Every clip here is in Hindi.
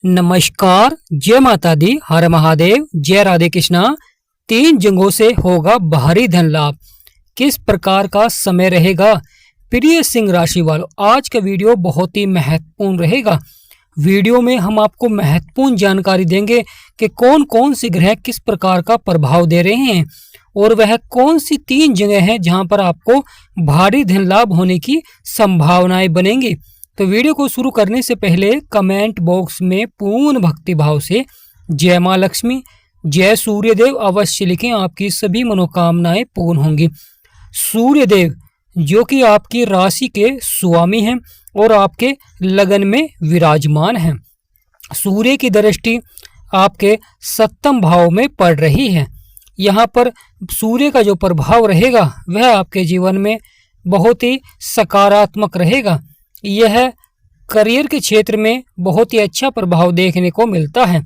नमस्कार, जय माता दी, हर महादेव, जय राधे कृष्णा। 3 जगहों से होगा भारी धन लाभ। किस प्रकार का समय रहेगा प्रिय सिंह राशि वालों? आज का वीडियो बहुत ही महत्वपूर्ण रहेगा। वीडियो में हम आपको महत्वपूर्ण जानकारी देंगे कि कौन कौन से ग्रह किस प्रकार का प्रभाव दे रहे हैं और वह कौन सी 3 जगह हैं जहां पर आपको भारी धन लाभ होने की संभावनाएं बनेंगी। तो वीडियो को शुरू करने से पहले कमेंट बॉक्स में पूर्ण भक्ति भाव से जय मां लक्ष्मी, जय सूर्यदेव अवश्य लिखें। आपकी सभी मनोकामनाएं पूर्ण होंगी। सूर्यदेव जो कि आपकी राशि के स्वामी हैं और आपके लगन में विराजमान हैं। सूर्य की दृष्टि आपके 7वें भाव में पड़ रही है। यहाँ पर सूर्य का जो प्रभाव रहेगा वह आपके जीवन में बहुत ही सकारात्मक रहेगा। यह करियर के क्षेत्र में बहुत ही अच्छा प्रभाव देखने को मिलता है।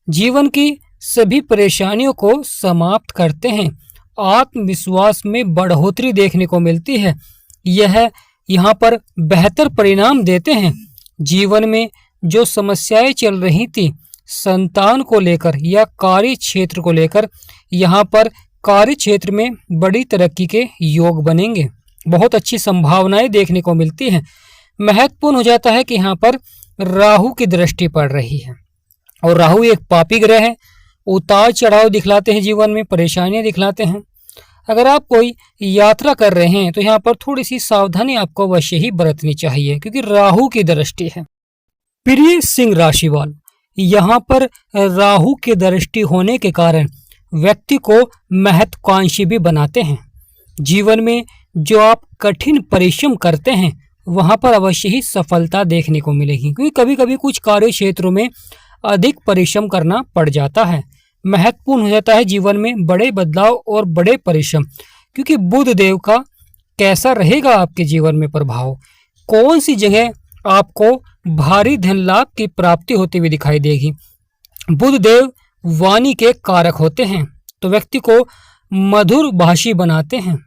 जीवन की सभी परेशानियों को समाप्त करते हैं। आत्मविश्वास में बढ़ोतरी देखने को मिलती है। यह यहाँ पर बेहतर परिणाम देते हैं। जीवन में जो समस्याएं चल रही थी संतान को लेकर या कार्य क्षेत्र को लेकर, यहाँ पर कार्य क्षेत्र में बड़ी तरक्की के योग बनेंगे। बहुत अच्छी संभावनाएं देखने को मिलती हैं। महत्वपूर्ण हो जाता है कि यहाँ पर राहु की दृष्टि पड़ रही है और राहु एक पापी ग्रह है। उतार चढ़ाव दिखलाते हैं, जीवन में परेशानियां दिखलाते हैं। अगर आप कोई यात्रा कर रहे हैं तो यहाँ पर थोड़ी सी सावधानी आपको अवश्य ही बरतनी चाहिए क्योंकि राहु की दृष्टि है। प्रिय सिंह राशि वालों, यहाँ पर राहु की दृष्टि होने के कारण व्यक्ति को महत्वाकांक्षी भी बनाते हैं। जीवन में जो आप कठिन परिश्रम करते हैं वहां पर अवश्य ही सफलता देखने को मिलेगी क्योंकि कभी कभी कुछ कार्य क्षेत्रों में अधिक परिश्रम करना पड़ जाता है। महत्वपूर्ण हो जाता है जीवन में बड़े बदलाव और बड़े परिश्रम, क्योंकि बुध देव का कैसा रहेगा आपके जीवन में प्रभाव, कौन सी जगह आपको भारी धन लाभ की प्राप्ति होती हुई दिखाई देगी। बुध देव वाणी के कारक होते हैं तो व्यक्ति को मधुर भाषी बनाते हैं।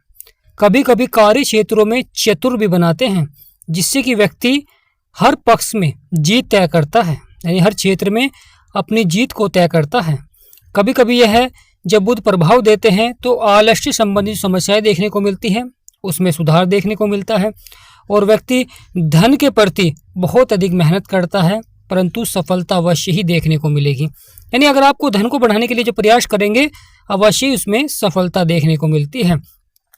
कभी कभी कार्य क्षेत्रों में चतुर भी बनाते हैं जिससे कि व्यक्ति हर पक्ष में जीत तय करता है, यानी हर क्षेत्र में अपनी जीत को तय करता है। कभी कभी यह है जब बुध प्रभाव देते हैं तो आलस्य संबंधित समस्याएं देखने को मिलती है, उसमें सुधार देखने को मिलता है और व्यक्ति धन के प्रति बहुत अधिक मेहनत करता है परंतु सफलता अवश्य ही देखने को मिलेगी। यानी अगर आपको धन को बढ़ाने के लिए जो प्रयास करेंगे अवश्य उसमें सफलता देखने को मिलती है।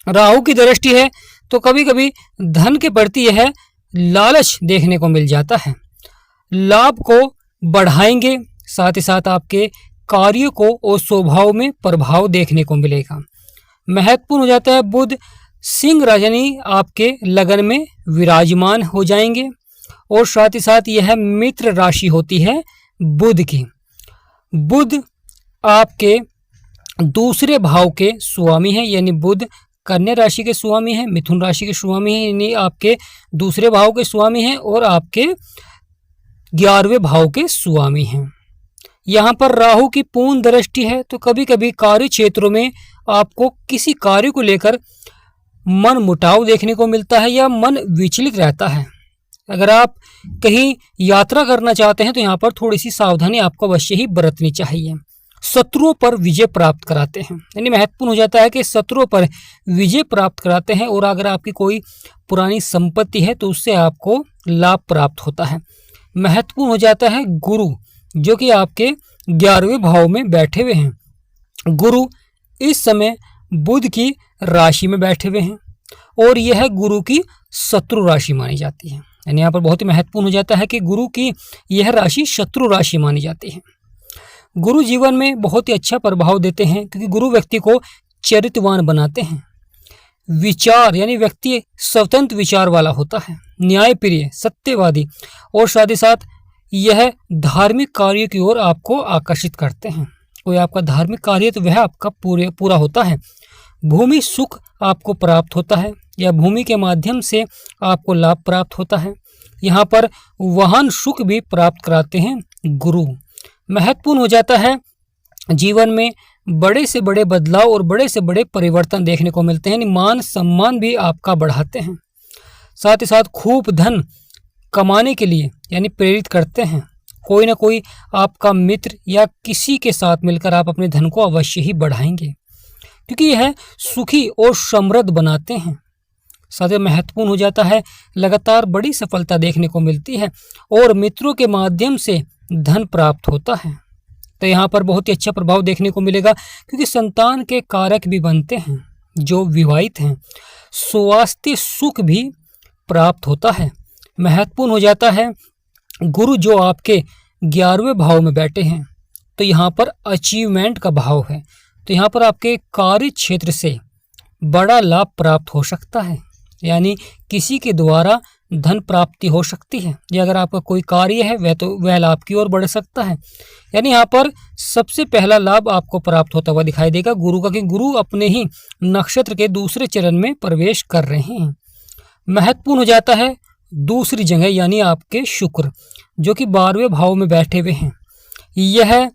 राहु की दृष्टि है तो कभी कभी धन के प्रति यह लालच देखने को मिल जाता है। लाभ को बढ़ाएंगे, साथ ही साथ आपके कार्यों को और स्वभाव में प्रभाव देखने को मिलेगा। महत्वपूर्ण हो जाता है बुध सिंह राजनी आपके लगन में विराजमान हो जाएंगे और साथ ही साथ यह मित्र राशि होती है बुध की। बुध आपके दूसरे भाव के स्वामी हैं, यानी बुध कन्या राशि के स्वामी हैं, मिथुन राशि के स्वामी हैं, यानी आपके दूसरे भाव के स्वामी हैं और आपके 11वें भाव के स्वामी हैं। यहाँ पर राहु की पूर्ण दृष्टि है तो कभी कभी कार्य क्षेत्रों में आपको किसी कार्य को लेकर मन मुटाव देखने को मिलता है या मन विचलित रहता है। अगर आप कहीं यात्रा करना चाहते हैं तो यहाँ पर थोड़ी सी सावधानी आपको अवश्य ही बरतनी चाहिए। शत्रुओं पर विजय प्राप्त कराते हैं, यानी महत्वपूर्ण हो जाता है कि शत्रुओं पर विजय प्राप्त कराते हैं और अगर आपकी कोई पुरानी संपत्ति है तो उससे आपको लाभ प्राप्त होता है। महत्वपूर्ण हो जाता है गुरु जो कि आपके 11वें भाव में बैठे हुए हैं। गुरु इस समय बुध की राशि में बैठे हुए हैं और यह गुरु की शत्रु राशि मानी जाती है। यानी यहाँ पर बहुत ही महत्वपूर्ण हो जाता है कि गुरु की यह राशि शत्रु राशि मानी जाती है। गुरु जीवन में बहुत ही अच्छा प्रभाव देते हैं क्योंकि गुरु व्यक्ति को चरित्रवान बनाते हैं। विचार यानी व्यक्ति स्वतंत्र विचार वाला होता है, न्यायप्रिय, सत्यवादी और साथ ही साथ यह धार्मिक कार्य की ओर आपको आकर्षित करते हैं। कोई आपका धार्मिक कार्य तो वह आपका पूरा होता है। भूमि सुख आपको प्राप्त होता है या भूमि के माध्यम से आपको लाभ प्राप्त होता है। यहाँ पर वाहन सुख भी प्राप्त कराते हैं गुरु। महत्वपूर्ण हो जाता है जीवन में बड़े से बड़े बदलाव और बड़े से बड़े परिवर्तन देखने को मिलते हैं। मान सम्मान भी आपका बढ़ाते हैं, साथ ही साथ खूब धन कमाने के लिए यानी प्रेरित करते हैं। कोई ना कोई आपका मित्र या किसी के साथ मिलकर आप अपने धन को अवश्य ही बढ़ाएंगे, क्योंकि यह सुखी और समृद्ध बनाते हैं। साथ ही महत्वपूर्ण हो जाता है, लगातार बड़ी सफलता देखने को मिलती है और मित्रों के माध्यम से धन प्राप्त होता है। तो यहाँ पर बहुत ही अच्छा प्रभाव देखने को मिलेगा, क्योंकि संतान के कारक भी बनते हैं जो विवाहित हैं। स्वास्थ्य सुख भी प्राप्त होता है। महत्वपूर्ण हो जाता है, गुरु जो आपके 11वें भाव में बैठे हैं, तो यहाँ पर अचीवमेंट का भाव है। तो यहाँ पर आपके कार्य क्षेत्र से बड़ा लाभ प्राप्त हो सकता है, यानी किसी के द्वारा धन प्राप्ति हो सकती है, या अगर आपका कोई कार्य है वह लाभ की ओर बढ़ सकता है। यानी यहाँ पर सबसे पहला लाभ आपको प्राप्त होता हुआ दिखाई देगा गुरु का, कि गुरु अपने ही नक्षत्र के दूसरे चरण में प्रवेश कर रहे हैं। महत्वपूर्ण हो जाता है दूसरी जगह, यानी आपके शुक्र जो कि 12वें भाव में बैठे हुए हैं। यह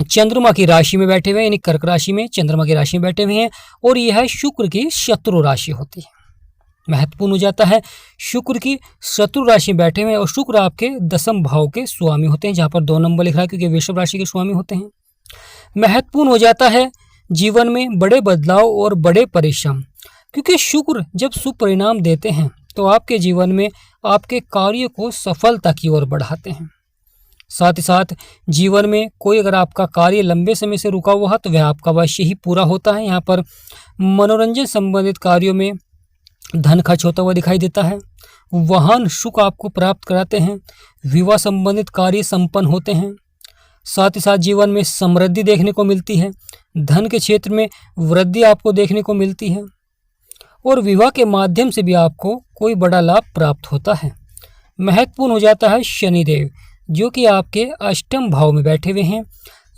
चंद्रमा की राशि में बैठे हुए हैं, यानी कर्क राशि में चंद्रमा की राशि में बैठे हुए हैं, और यह शुक्र की शत्रु राशि होती है। महत्वपूर्ण हो जाता है, शुक्र की शत्रु राशि में बैठे हुए हैं और शुक्र आपके 10वें भाव के स्वामी होते हैं, जहाँ पर 2 नंबर लिख रहा है क्योंकि वृषभ राशि के स्वामी होते हैं। महत्वपूर्ण हो जाता है जीवन में बड़े बदलाव और बड़े परिश्रम, क्योंकि शुक्र जब शुभ परिणाम देते हैं तो आपके जीवन में आपके कार्य को सफलता की ओर बढ़ाते हैं। साथ ही साथ जीवन में कोई अगर आपका कार्य लंबे समय से रुका हुआ है तो वह आपका अवश्य ही पूरा होता है। यहाँ पर मनोरंजन संबंधित कार्यों में धन खर्च होता हुआ दिखाई देता है। वाहन सुख आपको प्राप्त कराते हैं। विवाह संबंधित कार्य संपन्न होते हैं। साथ ही साथ जीवन में समृद्धि देखने को मिलती है। धन के क्षेत्र में वृद्धि आपको देखने को मिलती है और विवाह के माध्यम से भी आपको कोई बड़ा लाभ प्राप्त होता है। महत्वपूर्ण हो जाता है शनिदेव जो कि आपके 8वें भाव में बैठे हुए हैं।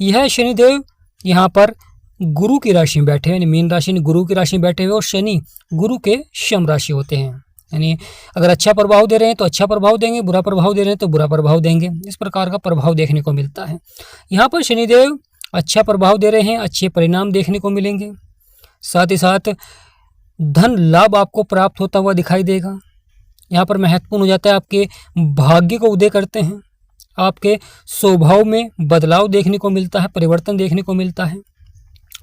यह शनिदेव यहाँ पर गुरु की राशि में बैठे हुए, यानी मीन राशि गुरु की राशि में बैठे हुए, और शनि गुरु के शम राशि होते हैं। यानी अगर अच्छा प्रभाव दे रहे हैं तो अच्छा प्रभाव देंगे, बुरा प्रभाव दे रहे हैं तो बुरा प्रभाव देंगे। इस प्रकार का प्रभाव देखने को मिलता है। यहाँ पर शनिदेव अच्छा प्रभाव दे रहे हैं, अच्छे परिणाम देखने को मिलेंगे। साथ ही साथ धन लाभ आपको प्राप्त होता हुआ दिखाई देगा। यहाँ पर महत्वपूर्ण हो जाता है, आपके भाग्य को उदय करते हैं। आपके स्वभाव में बदलाव देखने को मिलता है, परिवर्तन देखने को मिलता है।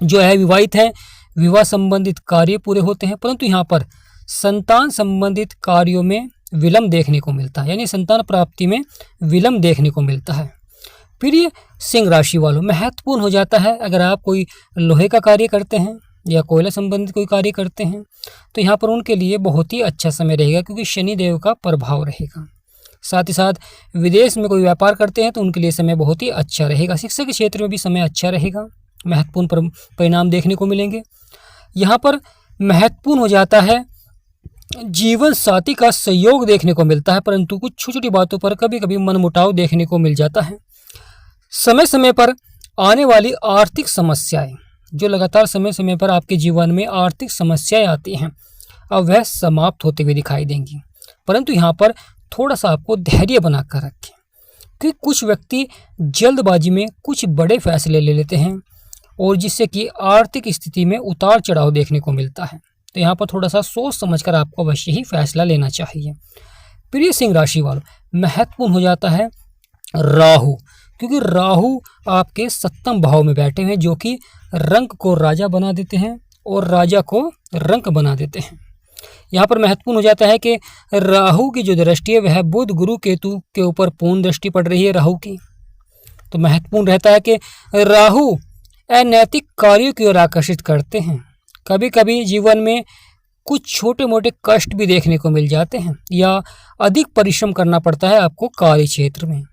जो है विवाहित है, विवाह संबंधित कार्य पूरे होते हैं, परंतु यहाँ पर संतान संबंधित कार्यों में विलंब देखने को मिलता है, यानी संतान प्राप्ति में विलंब देखने को मिलता है। फिर ये सिंह राशि वालों महत्वपूर्ण हो जाता है, अगर आप कोई लोहे का कार्य करते हैं या कोयला संबंधित कोई कार्य करते हैं तो यहाँ पर उनके लिए बहुत ही अच्छा समय रहेगा, क्योंकि शनि देव का प्रभाव रहेगा। साथ ही साथ विदेश में कोई व्यापार करते हैं तो उनके लिए समय बहुत ही अच्छा रहेगा। शिक्षा के क्षेत्र में भी समय अच्छा रहेगा, महत्वपूर्ण परिणाम देखने को मिलेंगे। यहाँ पर महत्वपूर्ण हो जाता है, जीवन साथी का सहयोग देखने को मिलता है, परंतु कुछ छोटी छोटी बातों पर कभी कभी मनमुटाव देखने को मिल जाता है। समय समय पर आने वाली आर्थिक समस्याएं, जो लगातार समय समय पर आपके जीवन में आर्थिक समस्याएं आती हैं, अब वह समाप्त होते हुए दिखाई देंगी, परंतु यहाँ पर थोड़ा सा आपको धैर्य बनाकर रखें, क्योंकि कुछ व्यक्ति जल्दबाजी में कुछ बड़े फैसले ले लेते हैं और जिससे कि आर्थिक स्थिति में उतार चढ़ाव देखने को मिलता है। तो यहाँ पर थोड़ा सा सोच समझकर आपको अवश्य ही फैसला लेना चाहिए। प्रिय सिंह राशि वालों महत्वपूर्ण हो जाता है राहु, क्योंकि राहु आपके 7वें भाव में बैठे हैं, जो कि रंक को राजा बना देते हैं और राजा को रंक बना देते हैं। यहाँ पर महत्वपूर्ण हो जाता है कि राहु की जो दृष्टि है वह बुध गुरु केतु के ऊपर पूर्ण दृष्टि पड़ रही है राहु की। तो महत्वपूर्ण रहता है कि राहु अनैतिक कार्यों की ओर आकर्षित करते हैं। कभी कभी जीवन में कुछ छोटे मोटे कष्ट भी देखने को मिल जाते हैं या अधिक परिश्रम करना पड़ता है आपको कार्य क्षेत्र में।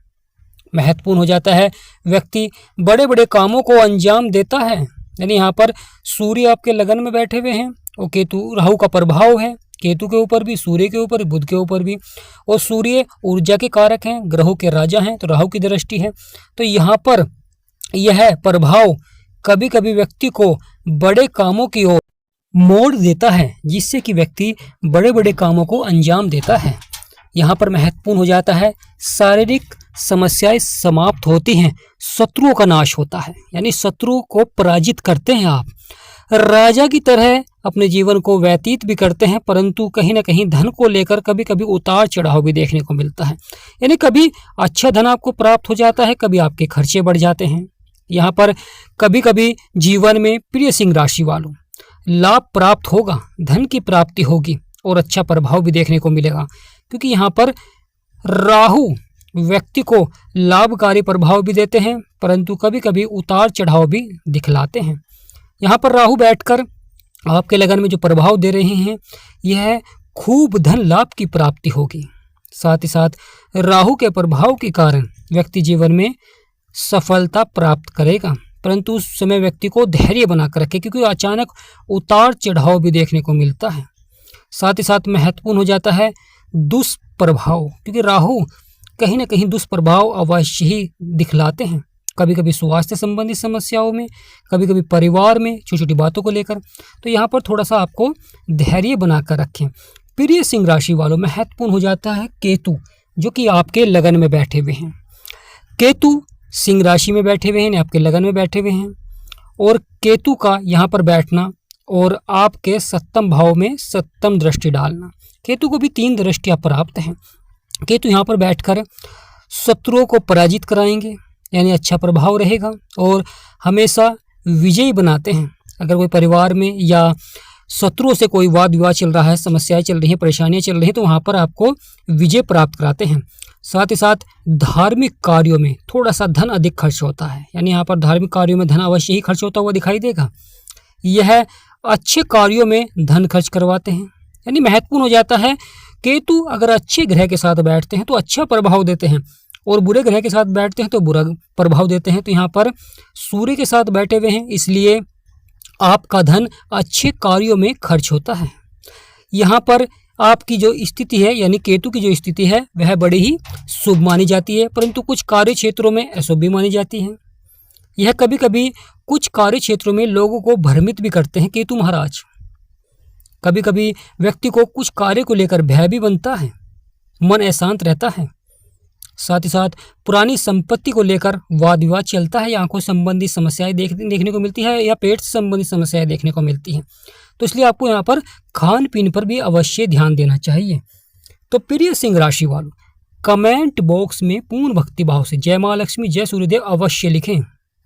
महत्वपूर्ण हो जाता है, व्यक्ति बड़े बड़े कामों को अंजाम देता है। यानी यहाँ पर सूर्य आपके लगन में बैठे हुए हैं और केतु राहु का प्रभाव है, केतु के ऊपर भी, सूर्य के ऊपर, बुध के ऊपर भी, और सूर्य ऊर्जा के कारक हैं, ग्रहों के राजा हैं, तो राहु की दृष्टि है। तो यहाँ पर यह प्रभाव कभी कभी व्यक्ति को बड़े कामों की ओर मोड़ देता है, जिससे कि व्यक्ति बड़े बड़े कामों को अंजाम देता है। यहाँ पर महत्वपूर्ण हो जाता है, शारीरिक समस्याएं समाप्त होती हैं, शत्रुओं का नाश होता है, यानी शत्रु को पराजित करते हैं आप। राजा की तरह अपने जीवन को व्यतीत भी करते हैं, परंतु कहीं ना कहीं धन को लेकर कभी कभी उतार चढ़ाव भी देखने को मिलता है। यानी कभी अच्छा धन आपको प्राप्त हो जाता है, कभी आपके खर्चे बढ़ जाते हैं। यहाँ पर कभी कभी जीवन में प्रिय सिंह राशि वालों लाभ प्राप्त होगा, धन की प्राप्ति होगी और अच्छा प्रभाव भी देखने को मिलेगा, क्योंकि यहाँ पर राहु व्यक्ति को लाभकारी प्रभाव भी देते हैं, परंतु कभी कभी उतार चढ़ाव भी दिखलाते हैं। यहाँ पर राहु बैठकर आपके लगन में जो प्रभाव दे रहे हैं, यह खूब धन लाभ की प्राप्ति होगी। साथ ही साथ राहु के प्रभाव के कारण व्यक्ति जीवन में सफलता प्राप्त करेगा, परंतु उस समय व्यक्ति को धैर्य बनाकर रखे, क्योंकि अचानक उतार चढ़ाव भी देखने को मिलता है। साथ ही साथ महत्वपूर्ण हो जाता है दुष्प्रभाव, क्योंकि राहु कहीं ना कहीं दुष्प्रभाव अवश्य ही दिखलाते हैं, कभी कभी स्वास्थ्य संबंधी समस्याओं में, कभी कभी परिवार में छोटी छोटी बातों को लेकर। तो यहाँ पर थोड़ा सा आपको धैर्य बनाकर रखें। प्रिय सिंह राशि वालों महत्वपूर्ण हो जाता है केतु, जो कि आपके लगन में बैठे हुए हैं। केतु सिंह राशि में बैठे हुए हैं, आपके लगन में बैठे हुए हैं, और केतु का यहाँ पर बैठना और आपके सप्तम भाव में सप्तम दृष्टि डालना, केतु को भी 3 दृष्टियां प्राप्त हैं। केतु यहाँ पर बैठकर शत्रुओं को पराजित कराएंगे, यानी अच्छा प्रभाव रहेगा और हमेशा विजयी बनाते हैं। अगर कोई परिवार में या शत्रुओं से कोई वाद विवाद चल रहा है, समस्याएं चल रही हैं, परेशानियां चल रही हैं, तो वहाँ पर आपको विजय प्राप्त कराते हैं। साथ ही साथ धार्मिक कार्यों में थोड़ा सा धन अधिक खर्च होता है, यानी यहाँ पर धार्मिक कार्यों में धन अवश्य ही खर्च होता हुआ दिखाई देगा। यह अच्छे कार्यों में धन खर्च करवाते हैं, यानी महत्वपूर्ण हो जाता है। केतु अगर अच्छे ग्रह के साथ बैठते हैं तो अच्छा प्रभाव देते हैं, और बुरे ग्रह के साथ बैठते हैं तो बुरा प्रभाव देते हैं। तो यहाँ पर सूर्य के साथ बैठे हुए हैं, इसलिए आपका धन अच्छे कार्यों में खर्च होता है। यहाँ पर आपकी जो स्थिति है, यानी केतु की जो स्थिति है, वह बड़ी ही शुभ मानी जाती है, परंतु कुछ कार्य क्षेत्रों में अशुभ भी मानी जाती है। यह कभी कभी कुछ कार्य क्षेत्रों में लोगों को भ्रमित भी करते हैं केतु महाराज। कभी कभी व्यक्ति को कुछ कार्य को लेकर भय भी बनता है, मन अशांत रहता है। साथ ही साथ पुरानी संपत्ति को लेकर वाद विवाद चलता है, या आंखों संबंधी समस्याएं देखने को मिलती है, या पेट से संबंधित समस्याएं देखने को मिलती हैं। तो इसलिए आपको यहाँ पर खान पीन पर भी अवश्य ध्यान देना चाहिए। तो प्रिय सिंह राशि वालों कमेंट बॉक्स में पूर्ण भक्ति भाव से जय माँ लक्ष्मी, जय सूर्यदेव अवश्य लिखें।